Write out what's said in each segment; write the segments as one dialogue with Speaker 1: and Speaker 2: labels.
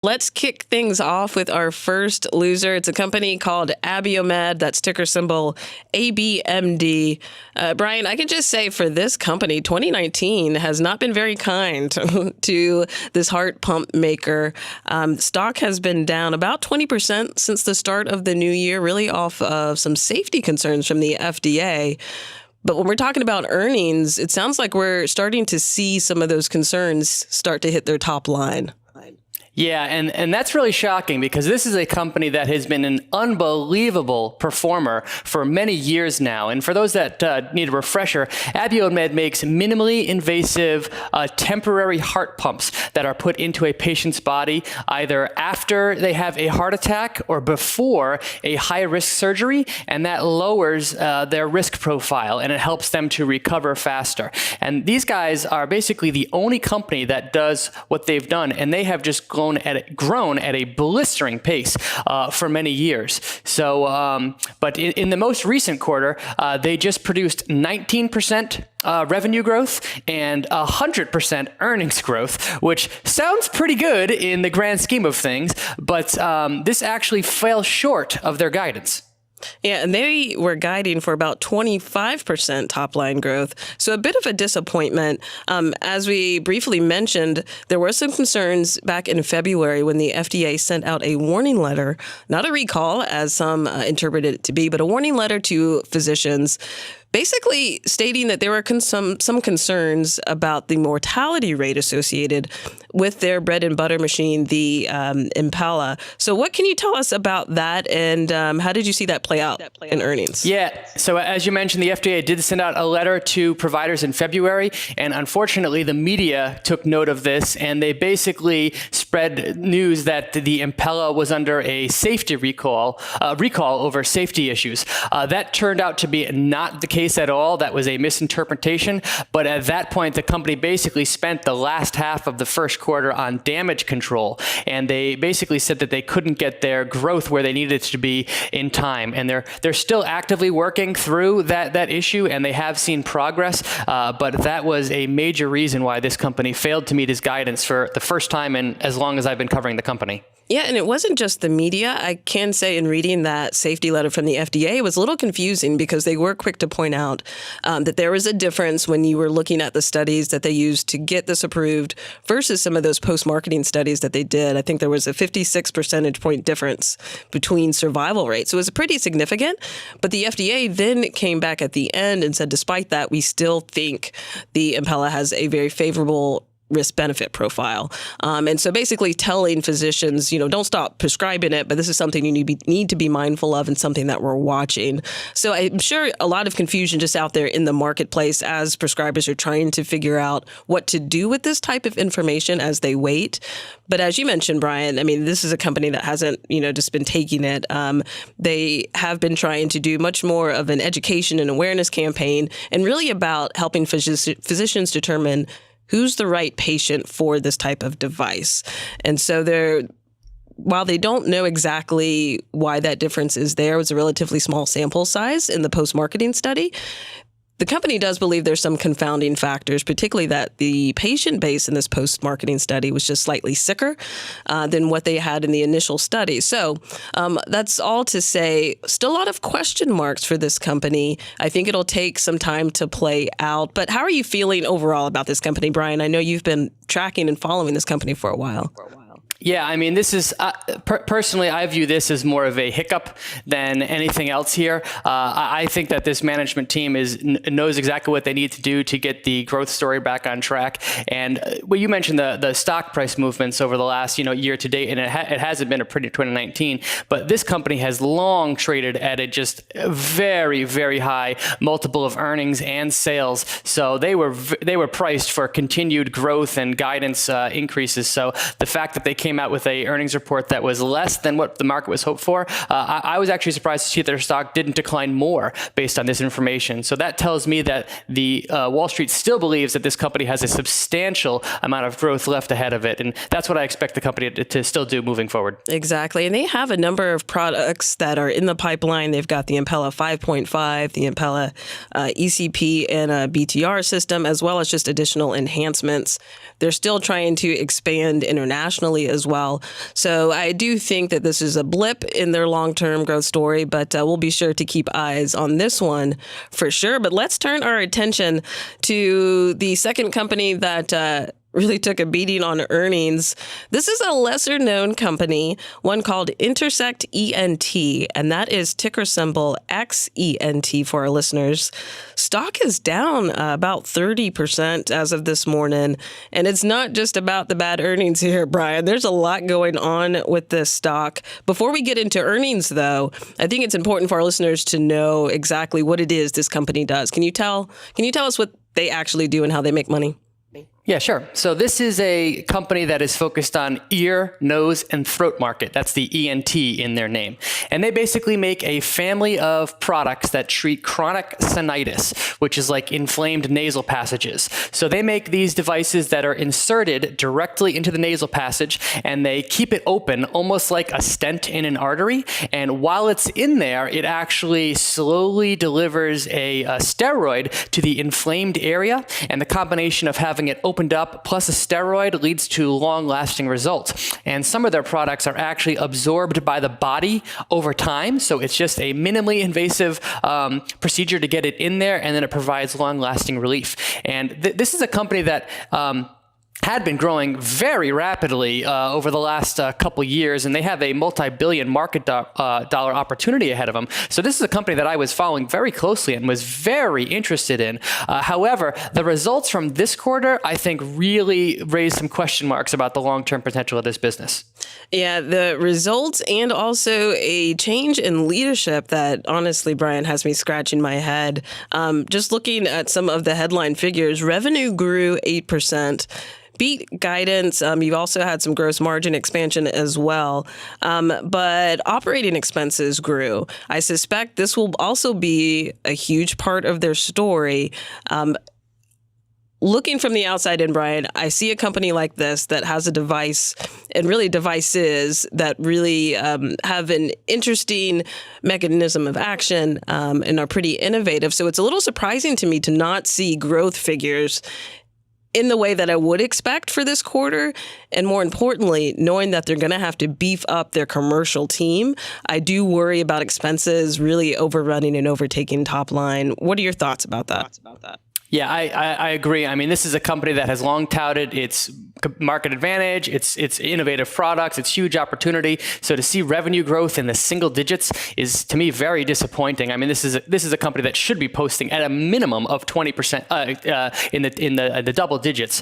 Speaker 1: Let's kick things off with our first loser. It's a company called Abiomed. That's ticker symbol ABMD. Brian, I can just say for this company, 2019 has not been very kind to this heart pump maker. Stock has been down about 20% since the start of the new year, really off of some safety concerns from the FDA. But when we're talking about earnings, it sounds like we're starting to see some of those concerns start to hit their top line.
Speaker 2: Yeah, and that's really shocking because this is a company that has been an unbelievable performer for many years now. And for those that need a refresher, Abiomed makes minimally invasive temporary heart pumps that are put into a patient's body either after they have a heart attack or before a high-risk surgery, and that lowers their risk profile and it helps them to recover faster. And these guys are basically the only company that does what they've done, and they have just grown at a blistering pace for many years. So, but in the most recent quarter, they just produced 19% revenue growth and 100% earnings growth, which sounds pretty good in the grand scheme of things, but this actually fell short of their guidance.
Speaker 1: Yeah, and they were guiding for about 25% top line growth. So a bit of a disappointment. As we briefly mentioned, there were some concerns back in February when the FDA sent out a warning letter, not a recall as some interpreted it to be, but a warning letter to physicians, basically stating that there were some concerns about the mortality rate associated with their bread and butter machine, the Impella. So what can you tell us about that, and how did you see that play out in earnings?
Speaker 2: Yeah, so as you mentioned, the FDA did send out a letter to providers in February, and unfortunately the media took note of this, and they basically spread news that the Impella was under a safety recall over safety issues. That turned out to be not the case at all. That was a misinterpretation. But at that point, the company basically spent the last half of the first quarter on damage control. And they basically said that they couldn't get their growth where they needed it to be in time. And they're still actively working through that issue, and they have seen progress. But that was a major reason why this company failed to meet its guidance for the first time in as long as I've been covering the company.
Speaker 1: Yeah, and it wasn't just the media. I can say in reading that safety letter from the FDA, it was a little confusing because they were quick to point out that there was a difference when you were looking at the studies that they used to get this approved versus some of those post-marketing studies that they did. I think there was a 56 percentage point difference between survival rates. So it was pretty significant. But the FDA then came back at the end and said, despite that, we still think the Impella has a very favorable risk-benefit profile. And so basically telling physicians, don't stop prescribing it, but this is something you need to be mindful of and something that we're watching. So I'm sure a lot of confusion just out there in the marketplace as prescribers are trying to figure out what to do with this type of information as they wait. But as you mentioned, Brian, I mean, this is a company that hasn't, just been taking it. They have been trying to do much more of an education and awareness campaign and really about helping physicians determine who's the right patient for this type of device. And so while they don't know exactly why that difference is there, it was a relatively small sample size in the post-marketing study. The company does believe there's some confounding factors, particularly that the patient base in this post-marketing study was just slightly sicker than what they had in the initial study. So that's all to say, still a lot of question marks for this company. I think it'll take some time to play out. But how are you feeling overall about this company, Brian? I know you've been tracking and following this company for a while.
Speaker 2: Yeah, I mean, this is personally, I view this as more of a hiccup than anything else here. I think that this management team knows exactly what they need to do to get the growth story back on track. And well, you mentioned the stock price movements over the last year to date, and it hasn't been a pretty 2019. But this company has long traded at a just very, very high multiple of earnings and sales. So they were priced for continued growth and guidance increases. So the fact that they came out with a earnings report that was less than what the market was hoped for, I was actually surprised to see that their stock didn't decline more based on this information. So that tells me that the Wall Street still believes that this company has a substantial amount of growth left ahead of it. And that's what I expect the company to still do moving forward.
Speaker 1: Exactly. And they have a number of products that are in the pipeline. They've got the Impella 5.5, the Impella ECP and a BTR system, as well as just additional enhancements. They're still trying to expand internationally as as well. So I do think that this is a blip in their long-term growth story, but we'll be sure to keep eyes on this one for sure. But let's turn our attention to the second company that really took a beating on earnings. This is a lesser-known company, one called Intersect ENT, and that is ticker symbol XENT for our listeners. Stock is down about 30% as of this morning, and it's not just about the bad earnings here, Brian. There's a lot going on with this stock. Before we get into earnings, though, I think it's important for our listeners to know exactly what it is this company does. Can you tell us what they actually do and how they make money?
Speaker 2: Yeah, sure. So this is a company that is focused on ear, nose, and throat market. That's the ENT in their name. And they basically make a family of products that treat chronic sinusitis, which is like inflamed nasal passages. So they make these devices that are inserted directly into the nasal passage, and they keep it open almost like a stent in an artery. And while it's in there, it actually slowly delivers a steroid to the inflamed area. And the combination of having it opened up plus a steroid leads to long-lasting results. And some of their products are actually absorbed by the body over time. So it's just a minimally invasive procedure to get it in there, and then it provides long-lasting relief. And this is a company that had been growing very rapidly over the last couple years, and they have a multi-billion market dollar opportunity ahead of them. So this is a company that I was following very closely and was very interested in. However, the results from this quarter, I think, really raised some question marks about the long-term potential of this business.
Speaker 1: Yeah, the results and also a change in leadership that honestly, Brian, has me scratching my head. Just looking at some of the headline figures, revenue grew 8%. Beat guidance. You've also had some gross margin expansion as well, but operating expenses grew. I suspect this will also be a huge part of their story. Looking from the outside in, Brian, I see a company like this that has a device and really devices that really have an interesting mechanism of action and are pretty innovative. So it's a little surprising to me to not see growth figures in the way that I would expect for this quarter. And more importantly, knowing that they're going to have to beef up their commercial team, I do worry about expenses really overrunning and overtaking top line. What are your thoughts about that?
Speaker 2: Yeah, I agree. I mean, this is a company that has long touted its market advantage, its innovative products, its huge opportunity. So to see revenue growth in the single digits is, to me, very disappointing. I mean, this is a company that should be posting at a minimum of 20% in the double digits.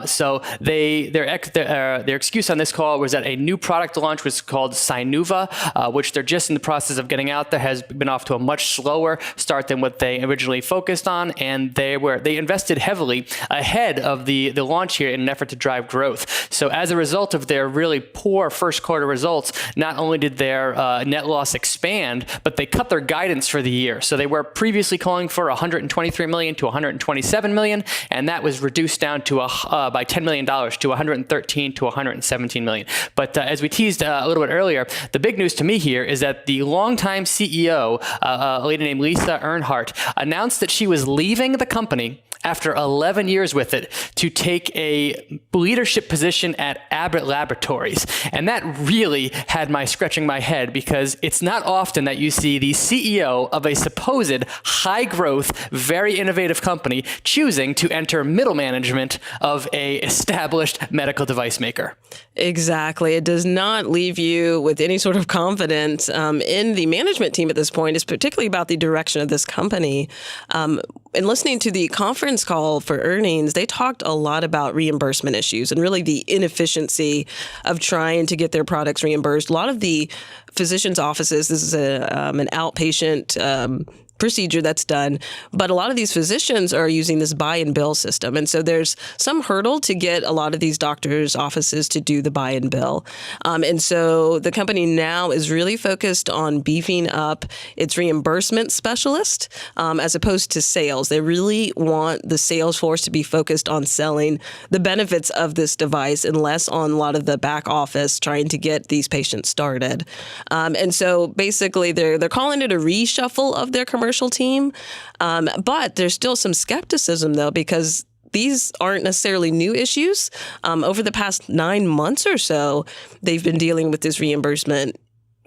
Speaker 2: So their excuse on this call was that a new product launch was called Sinuva, which they're just in the process of getting out there, has been off to a much slower start than what they originally focused on, and they invested heavily ahead of the launch here in an effort to drive growth. So as a result of their really poor first quarter results, not only did their net loss expand, but they cut their guidance for the year. So they were previously calling for $123 million to $127 million, and that was reduced down to by $10 million to $113 to $117 million. But as we teased a little bit earlier, the big news to me here is that the longtime CEO, a lady named Lisa Earnhardt, announced that she was leaving the company after 11 years with it to take a leadership position at Abbott Laboratories. And that really had my scratching my head, because it's not often that you see the CEO of a supposed high growth, very innovative company choosing to enter middle management of a established medical device maker.
Speaker 1: Exactly. It does not leave you with any sort of confidence in the management team at this point. It's particularly about the direction of this company. And listening to the conference call for earnings, they talked a lot about reimbursement issues and really the inefficiency of trying to get their products reimbursed. A lot of the physicians' offices, this is an outpatient procedure that's done, but a lot of these physicians are using this buy and bill system. And so there's some hurdle to get a lot of these doctors' offices to do the buy and bill. And so the company now is really focused on beefing up its reimbursement specialist as opposed to sales. They really want the sales force to be focused on selling the benefits of this device and less on a lot of the back office trying to get these patients started. And so basically they're calling it a reshuffle of their commercial team. But there's still some skepticism, though, because these aren't necessarily new issues. Over the past 9 months or so, they've been dealing with this reimbursement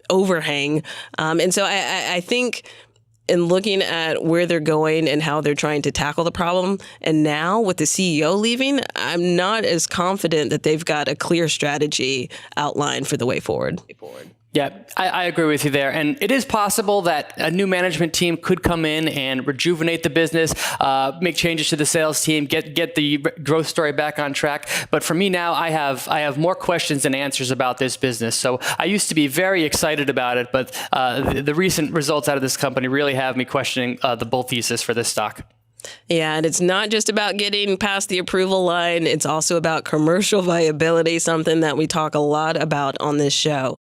Speaker 1: overhang. And so I think in looking at where they're going and how they're trying to tackle the problem, and now with the CEO leaving, I'm not as confident that they've got a clear strategy outlined for the way forward.
Speaker 2: Yeah, I agree with you there. And it is possible that a new management team could come in and rejuvenate the business, make changes to the sales team, get the growth story back on track. But for me now, I have more questions than answers about this business. So I used to be very excited about it, but the recent results out of this company really have me questioning the bull thesis for this stock.
Speaker 1: Yeah, and it's not just about getting past the approval line. It's also about commercial viability, something that we talk a lot about on this show.